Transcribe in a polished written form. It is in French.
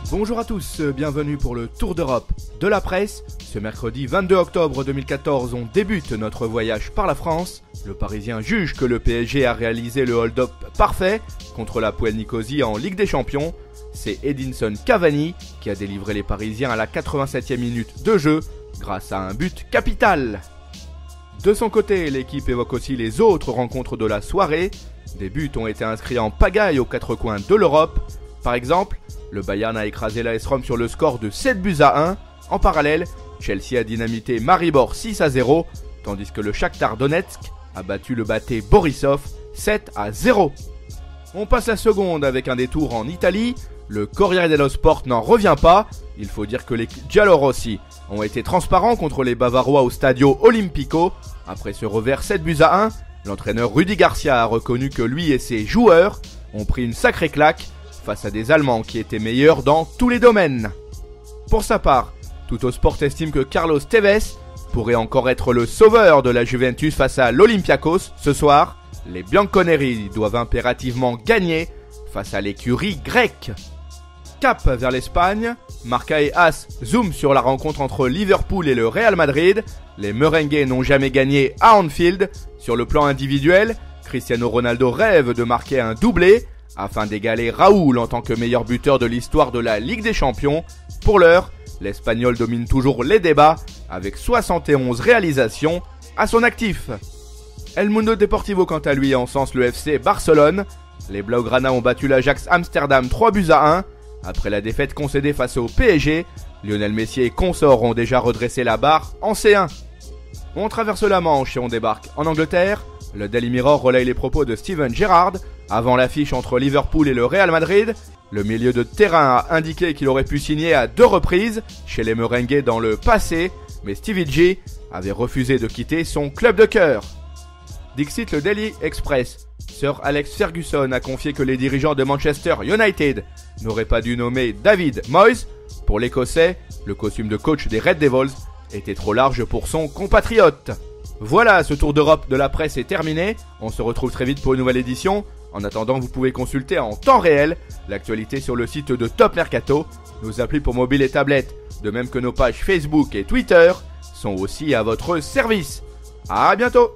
Bonjour à tous, bienvenue pour le Tour d'Europe de la presse. Ce mercredi 22 octobre 2014, on débute notre voyage par la France. Le Parisien juge que le PSG a réalisé le hold-up parfait contre la Poel Nicosie en Ligue des Champions. C'est Edinson Cavani qui a délivré les Parisiens à la 87e minute de jeu grâce à un but capital. De son côté, l'équipe évoque aussi les autres rencontres de la soirée. Des buts ont été inscrits en pagaille aux quatre coins de l'Europe. Par exemple, le Bayern a écrasé l'AS Rome sur le score de 7-1. En parallèle, Chelsea a dynamité Maribor 6-0, tandis que le Shakhtar Donetsk a battu le Bate Borisov 7-0. On passe la seconde avec un détour en Italie. Le Corriere dello Sport n'en revient pas. Il faut dire que les Giallorossi ont été transparents contre les Bavarois au Stadio Olimpico. Après ce revers 7-1, l'entraîneur Rudi Garcia a reconnu que lui et ses joueurs ont pris une sacrée claque face à des Allemands qui étaient meilleurs dans tous les domaines. Pour sa part, Tuttosport estime que Carlos Tevez pourrait encore être le sauveur de la Juventus face à l'Olympiakos ce soir. Les Bianconeri doivent impérativement gagner face à l'écurie grecque. Cap vers l'Espagne, Marca et As zooment sur la rencontre entre Liverpool et le Real Madrid. Les Merengues n'ont jamais gagné à Anfield. Sur le plan individuel, Cristiano Ronaldo rêve de marquer un doublé afin d'égaler Raoul en tant que meilleur buteur de l'histoire de la Ligue des Champions. Pour l'heure, l'Espagnol domine toujours les débats avec 71 réalisations à son actif. El Mundo Deportivo quant à lui encense le FC Barcelone. Les Blaugrana ont battu l'Ajax Amsterdam 3-1. Après la défaite concédée face au PSG, Lionel Messi et consorts ont déjà redressé la barre en C1. On traverse la Manche et on débarque en Angleterre. Le Daily Mirror relaye les propos de Steven Gerrard avant l'affiche entre Liverpool et le Real Madrid. Le milieu de terrain a indiqué qu'il aurait pu signer à 2 reprises chez les Merengues dans le passé, mais Stevie G avait refusé de quitter son club de cœur. Dixit le Daily Express. Sir Alex Ferguson a confié que les dirigeants de Manchester United n'auraient pas dû nommer David Moyes. Pour l'Écossais, le costume de coach des Red Devils était trop large pour son compatriote. Voilà, ce tour d'Europe de la presse est terminé. On se retrouve très vite pour une nouvelle édition. En attendant, vous pouvez consulter en temps réel l'actualité sur le site de Top Mercato. Nos applis pour mobile et tablette, de même que nos pages Facebook et Twitter, sont aussi à votre service. À bientôt!